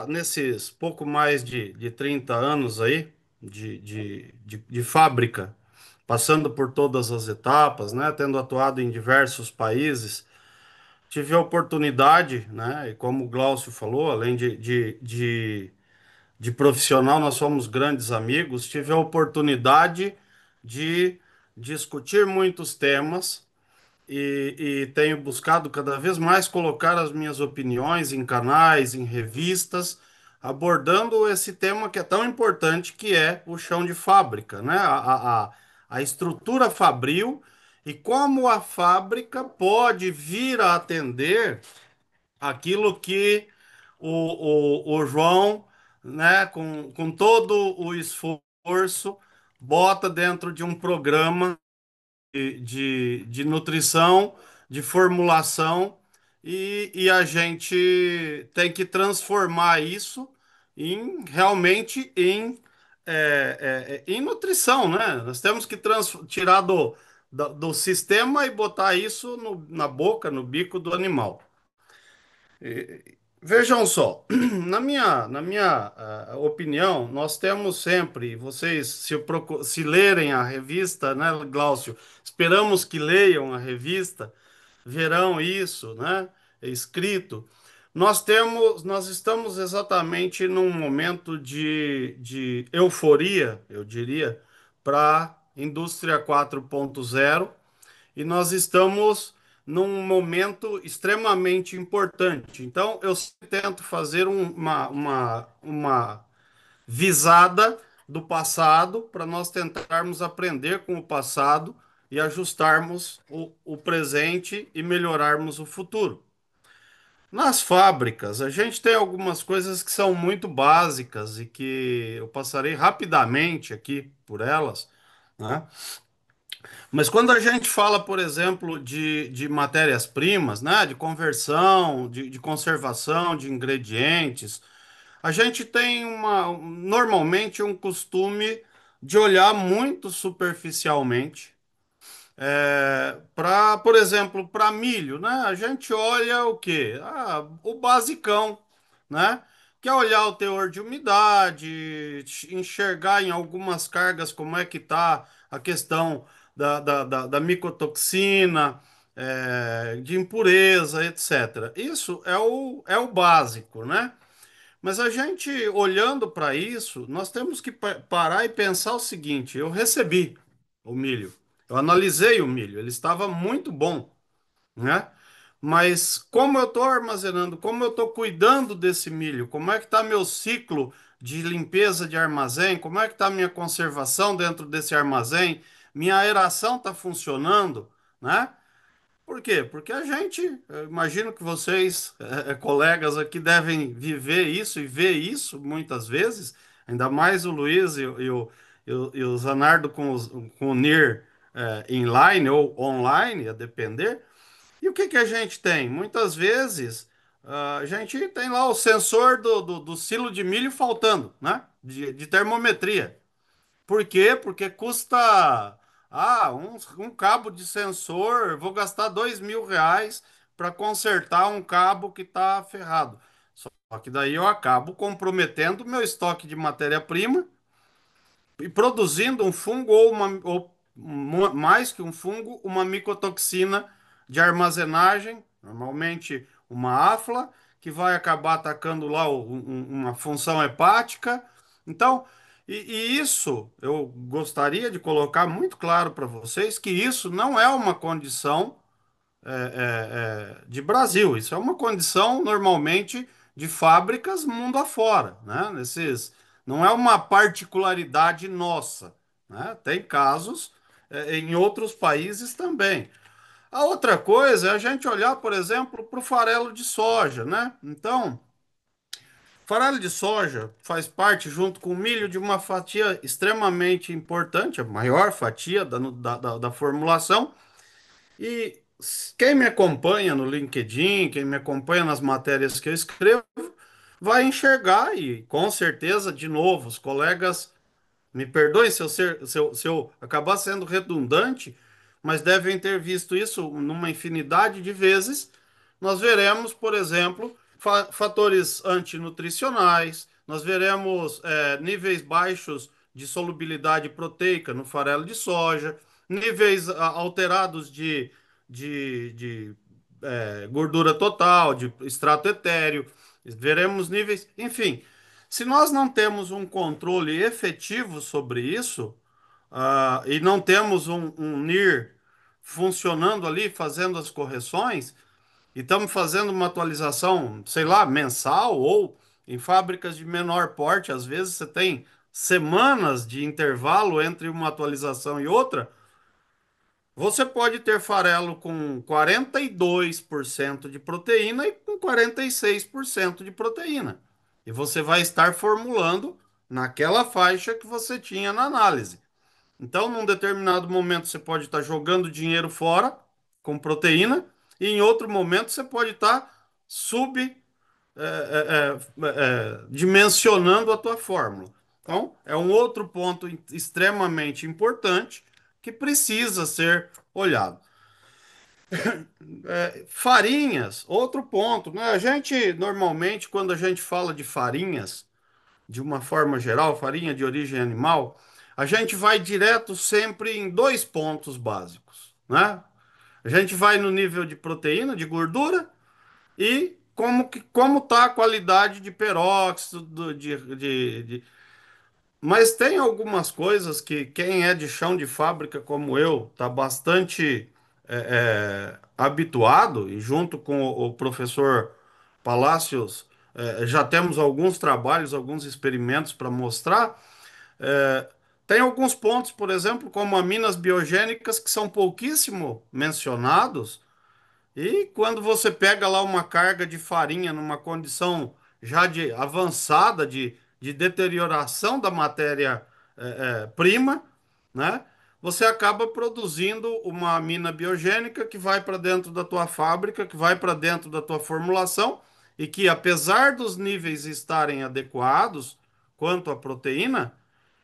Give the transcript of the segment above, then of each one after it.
Nesses pouco mais de 30 anos aí de fábrica, passando por todas as etapas, né, tendo atuado em diversos países, tive a oportunidade, né, e como o Glaucio falou, além de profissional, nós somos grandes amigos, tive a oportunidade de discutir muitos temas e tenho buscado cada vez mais colocar as minhas opiniões em canais, em revistas, abordando esse tema que é tão importante, que é o chão de fábrica, né? A estrutura fabril e como a fábrica pode vir a atender aquilo que o João, né, com todo o esforço, bota dentro de um programa de nutrição, de formulação, e a gente tem que transformar isso realmente em nutrição, né? Nós temos que tirar do sistema e botar isso na boca, no bico do animal. Vejam só, na minha opinião, nós temos sempre, vocês, se lerem a revista, né, Glaucio, esperamos que leiam a revista, verão isso, né, é escrito. Nós estamos exatamente num momento de euforia, eu diria, para a indústria 4.0 e nós estamos num momento extremamente importante. Então, eu sempre tento fazer uma visada do passado para nós tentarmos aprender com o passado e ajustarmos o presente e melhorarmos o futuro. Nas fábricas, a gente tem algumas coisas que são muito básicas e que eu passarei rapidamente aqui por elas, né? Mas quando a gente fala, por exemplo, de matérias-primas, né, de conversão, de conservação de ingredientes, a gente tem normalmente um costume de olhar muito superficialmente para, por exemplo, para milho, né? A gente olha o quê? Ah, o basicão, né? Que é olhar o teor de umidade, enxergar em algumas cargas como é que tá a questão da micotoxina, de impureza, etc. Isso é o básico, né? Mas a gente olhando para isso, nós temos que parar e pensar o seguinte: eu recebi o milho, eu analisei o milho, ele estava muito bom, né? Mas como eu estou armazenando, como eu estou cuidando desse milho, como é que está meu ciclo de limpeza de armazém, como é que está minha conservação dentro desse armazém, minha aeração está funcionando, né? Por quê? Porque a gente, eu imagino que vocês, colegas aqui, devem viver isso e ver isso muitas vezes, ainda mais o Luiz e o Zanardo com o NIR inline ou online, a depender. E o que que a gente tem? Muitas vezes a gente tem lá o sensor do silo de milho faltando, né? De termometria. Por quê? Porque custa um cabo de sensor, vou gastar R$ 2.000 para consertar um cabo que está ferrado. Só que daí eu acabo comprometendo o meu estoque de matéria-prima e produzindo um fungo ou mais que um fungo, uma micotoxina de armazenagem, normalmente uma afla, que vai acabar atacando lá uma função hepática. Então, e isso eu gostaria de colocar muito claro para vocês que isso não é uma condição de Brasil. Isso é uma condição normalmente de fábricas mundo afora, né? Não é uma particularidade nossa, né? Tem casos em outros países também. A outra coisa é a gente olhar, por exemplo, para o farelo de soja, né? Então, farelo de soja faz parte, junto com o milho, de uma fatia extremamente importante, a maior fatia da formulação, e quem me acompanha no LinkedIn, quem me acompanha nas matérias que eu escrevo, vai enxergar e com certeza, de novo, os colegas, me perdoem se eu acabar sendo redundante, mas devem ter visto isso numa infinidade de vezes. Nós veremos, por exemplo, fatores antinutricionais, nós veremos níveis baixos de solubilidade proteica no farelo de soja, níveis alterados de gordura total, de extrato etéreo, veremos níveis, enfim. Se nós não temos um controle efetivo sobre isso, e não temos um NIR funcionando ali, fazendo as correções, e estamos fazendo uma atualização, sei lá, mensal ou em fábricas de menor porte, às vezes você tem semanas de intervalo entre uma atualização e outra. Você pode ter farelo com 42% de proteína e com 46% de proteína. E você vai estar formulando naquela faixa que você tinha na análise. Então, num determinado momento, você pode estar jogando dinheiro fora com proteína, e em outro momento, você pode estar dimensionando a tua fórmula. Então, é um outro ponto extremamente importante que precisa ser olhado. Farinhas, outro ponto, né? A gente, normalmente, quando a gente fala de farinhas, de uma forma geral, farinha de origem animal, a gente vai direto sempre em dois pontos básicos, né? A gente vai no nível de proteína, de gordura e como tá a qualidade de peróxido, mas tem algumas coisas que quem é de chão de fábrica como eu está bastante habituado, e junto com o professor Palacios, já temos alguns trabalhos, alguns experimentos para mostrar. É, Tem alguns pontos, por exemplo, como aminas biogênicas, que são pouquíssimo mencionados, e quando você pega lá uma carga de farinha numa condição já de avançada de deterioração da matéria prima, né? Você acaba produzindo uma amina biogênica que vai para dentro da tua fábrica, que vai para dentro da tua formulação e que, apesar dos níveis estarem adequados quanto à proteína,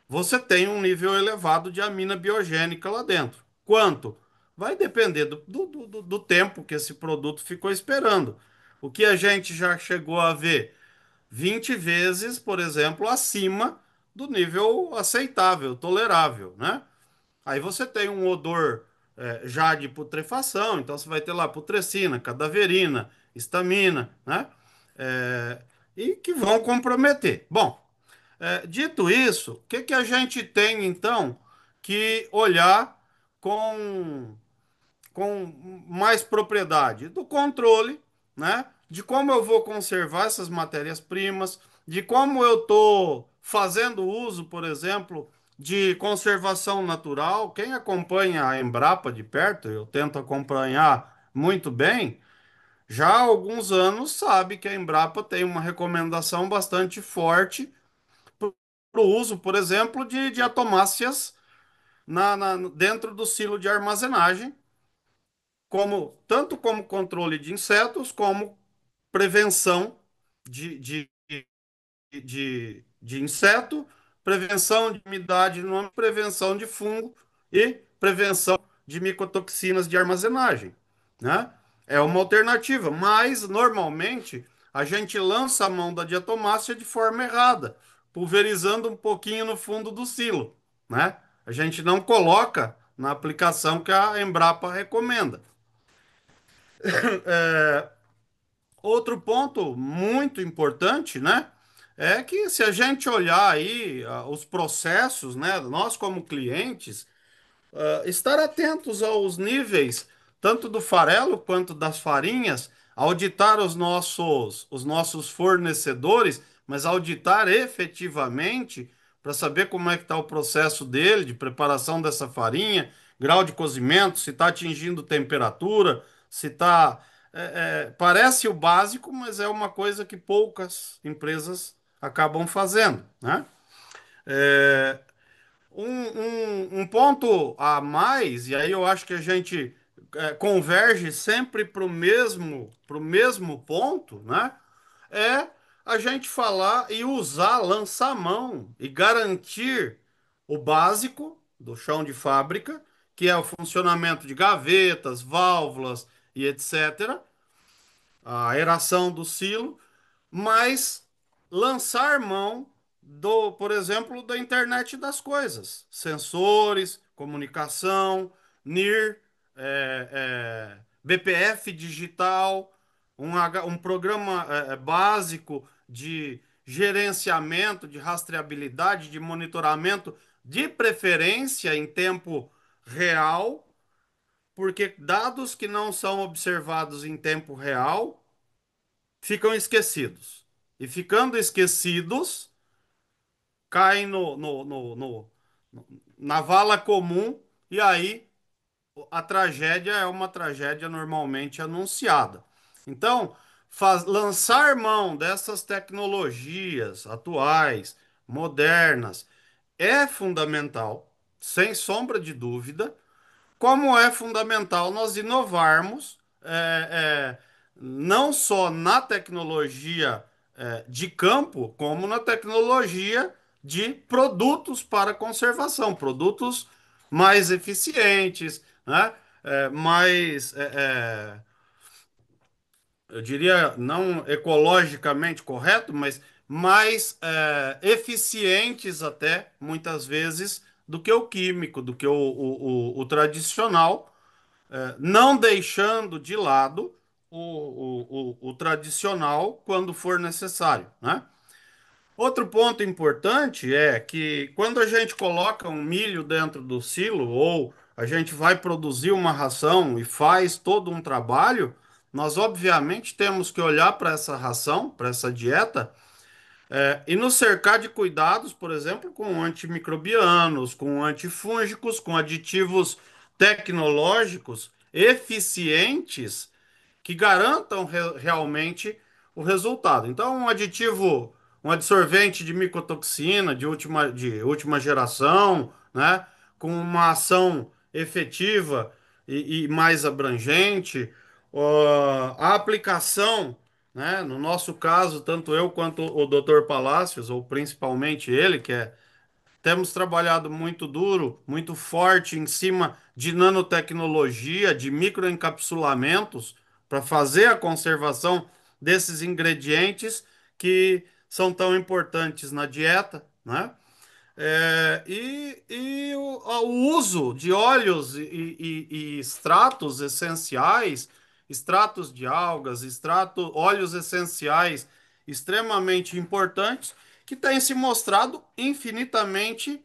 você tem um nível elevado de amina biogênica lá dentro. Quanto? Vai depender do tempo que esse produto ficou esperando. O que a gente já chegou a ver 20 vezes, por exemplo, acima do nível aceitável, tolerável, né? Aí você tem um odor já de putrefação, então você vai ter lá putrescina, cadaverina, histamina, né? É, e que vão comprometer. Bom, dito isso, o que que a gente tem então que olhar com, com mais propriedade? Do controle, né? De como eu vou conservar essas matérias-primas, de como eu estou fazendo uso, por exemplo, de conservação natural. Quem acompanha a Embrapa de perto, eu tento acompanhar muito bem, já há alguns anos sabe que a Embrapa tem uma recomendação bastante forte para o uso, por exemplo, de diatomáceas dentro do silo de armazenagem, tanto como controle de insetos, como prevenção de, de, de inseto, prevenção de umidade no âmbito, prevenção de fungo e prevenção de micotoxinas de armazenagem, né? É uma alternativa, mas normalmente a gente lança a mão da diatomácea de forma errada, pulverizando um pouquinho no fundo do silo, né? A gente não coloca na aplicação que a Embrapa recomenda. Outro ponto muito importante, né, é que se a gente olhar aí os processos, né, nós como clientes, estar atentos aos níveis, tanto do farelo quanto das farinhas, auditar os nossos fornecedores, mas auditar efetivamente para saber como é que está o processo dele, de preparação dessa farinha, grau de cozimento, se está atingindo temperatura, se está. Parece o básico, mas é uma coisa que poucas empresas acabam fazendo, né? Um ponto a mais, e aí eu acho que a gente converge sempre para o mesmo ponto, né? É a gente falar e usar, lançar a mão e garantir o básico do chão de fábrica, que é o funcionamento de gavetas, válvulas e etc., a aeração do silo, mas lançar mão do, por exemplo, da internet das coisas, sensores, comunicação, NIR, BPF digital, um programa básico de gerenciamento, de rastreabilidade, de monitoramento, de preferência em tempo real, porque dados que não são observados em tempo real ficam esquecidos. E ficando esquecidos, caem na vala comum, e aí a tragédia é uma tragédia normalmente anunciada. Então, lançar mão dessas tecnologias atuais, modernas, é fundamental, sem sombra de dúvida, como é fundamental nós inovarmos, não só na tecnologia de campo, como na tecnologia de produtos para conservação, produtos mais eficientes, né? Mais, eu diria, não ecologicamente correto, mas mais eficientes até, muitas vezes, do que o químico, do que o tradicional, não deixando de lado o tradicional quando for necessário, né? Outro ponto importante é que quando a gente coloca um milho dentro do silo ou a gente vai produzir uma ração e faz todo um trabalho, nós obviamente temos que olhar para essa ração, para essa dieta, e nos cercar de cuidados, por exemplo, com antimicrobianos, com antifúngicos, com aditivos tecnológicos eficientes que garantam realmente o resultado. Então, um aditivo, um adsorvente de micotoxina de última geração, né, com uma ação efetiva e mais abrangente, a aplicação, né, no nosso caso, tanto eu quanto o Dr. Palácios, ou principalmente ele, temos trabalhado muito duro, muito forte em cima de nanotecnologia, de microencapsulamentos, para fazer a conservação desses ingredientes que são tão importantes na dieta, né? E o uso de óleos e extratos essenciais, extratos de algas, óleos essenciais extremamente importantes, que têm se mostrado infinitamente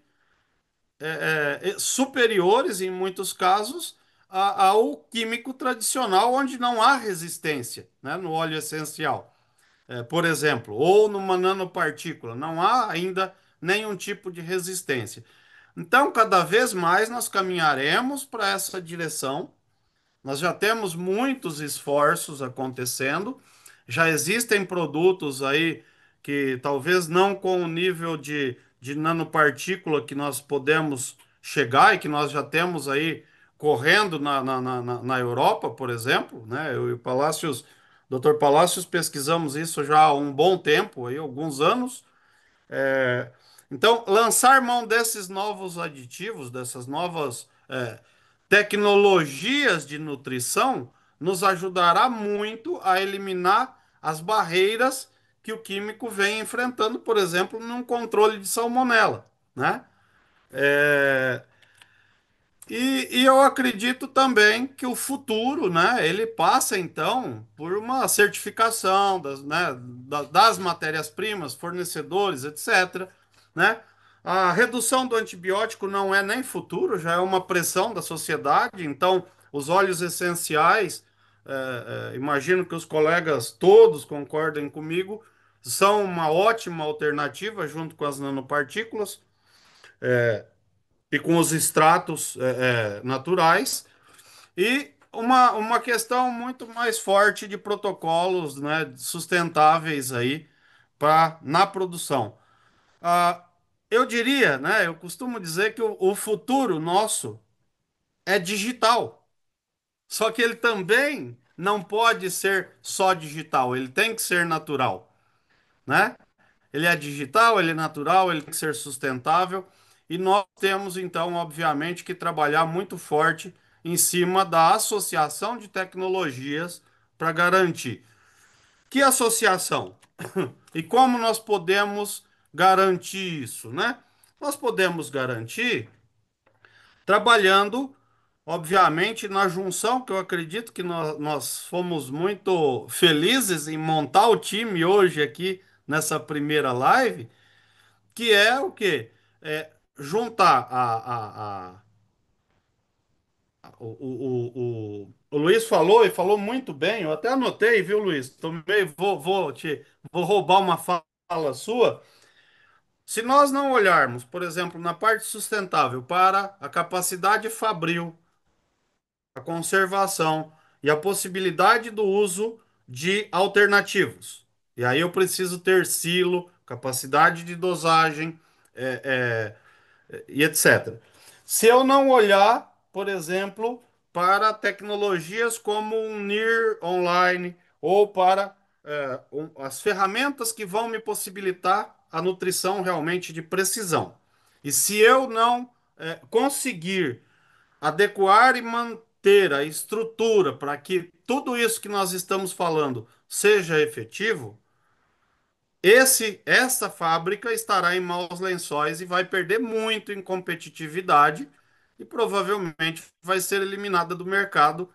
superiores, em muitos casos, ao químico tradicional, onde não há resistência, né, no óleo essencial, por exemplo, ou numa nanopartícula, não há ainda nenhum tipo de resistência. Então, cada vez mais nós caminharemos para essa direção. Nós já temos muitos esforços acontecendo, já existem produtos aí que talvez não com o nível de nanopartícula que nós podemos chegar e que nós já temos aí correndo na Europa, por exemplo, né? Eu e o Palácios, Dr. Palácios pesquisamos isso já há um bom tempo, aí, alguns anos. Então, lançar mão desses novos aditivos, dessas novas tecnologias de nutrição, nos ajudará muito a eliminar as barreiras que o químico vem enfrentando, por exemplo, num controle de salmonela, né? E eu acredito também que o futuro, né, ele passa então por uma certificação né, das matérias-primas, fornecedores, etc., né? A redução do antibiótico não é nem futuro, já é uma pressão da sociedade. Então, os óleos essenciais, imagino que os colegas todos concordem comigo, são uma ótima alternativa junto com as nanopartículas e com os extratos naturais, e uma questão muito mais forte de protocolos, né, sustentáveis aí na produção. Ah, eu diria, né, eu costumo dizer que o futuro nosso é digital, só que ele também não pode ser só digital, ele tem que ser natural, né? Ele é digital, ele é natural, ele tem que ser sustentável. E nós temos, então, obviamente, que trabalhar muito forte em cima da associação de tecnologias para garantir. Que associação? E como nós podemos garantir isso, né? Nós podemos garantir trabalhando, obviamente, na junção, que eu acredito que nós fomos muito felizes em montar o time hoje aqui nessa primeira live, que é o quê? É juntar o Luiz falou e falou muito bem, eu até anotei, viu, Luiz? Também vou roubar uma fala sua. Se nós não olharmos, por exemplo, na parte sustentável para a capacidade fabril, a conservação e a possibilidade do uso de alternativos. E aí eu preciso ter silo, capacidade de dosagem, e etc. Se eu não olhar, por exemplo, para tecnologias como um NIR online ou para as ferramentas que vão me possibilitar a nutrição realmente de precisão. E se eu não conseguir adequar e manter a estrutura para que tudo isso que nós estamos falando seja efetivo, essa fábrica estará em maus lençóis e vai perder muito em competitividade e provavelmente vai ser eliminada do mercado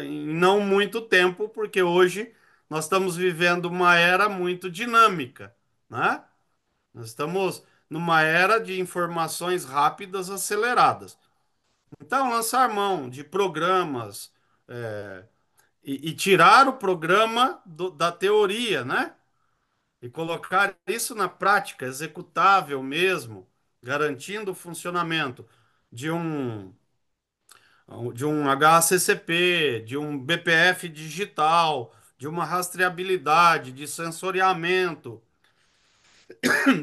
em não muito tempo, porque hoje nós estamos vivendo uma era muito dinâmica, né? Nós estamos numa era de informações rápidas, aceleradas. Então, lançar mão de programas e tirar o programa da teoria, né? E colocar isso na prática, executável mesmo, garantindo o funcionamento de um, de um HACCP, de um BPF digital, de uma rastreabilidade, de sensoriamento,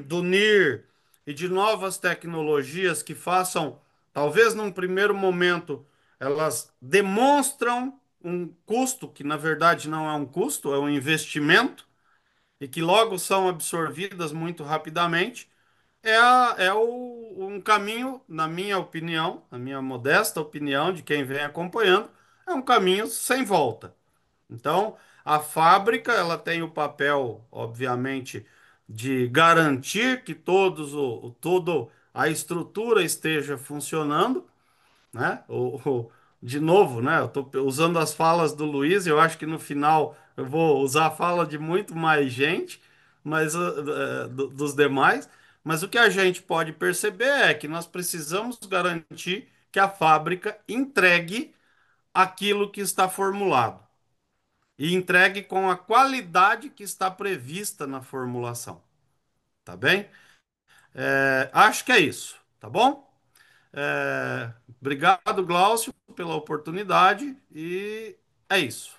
do NIR e de novas tecnologias que façam, talvez num primeiro momento, elas demonstram um custo que na verdade não é um custo, é um investimento e que logo são absorvidas muito rapidamente, um caminho, na minha opinião, na minha modesta opinião, de quem vem acompanhando, é um caminho sem volta. Então, a fábrica, ela tem o papel, obviamente, de garantir que todo a estrutura esteja funcionando, né? De novo, né? Eu estou usando as falas do Luiz, eu acho que no final eu vou usar a fala de muito mais gente, mas dos demais. Mas o que a gente pode perceber é que nós precisamos garantir que a fábrica entregue aquilo que está formulado e entregue com a qualidade que está prevista na formulação, tá bem? Acho que é isso, tá bom? Obrigado, Glaucio, pela oportunidade e é isso.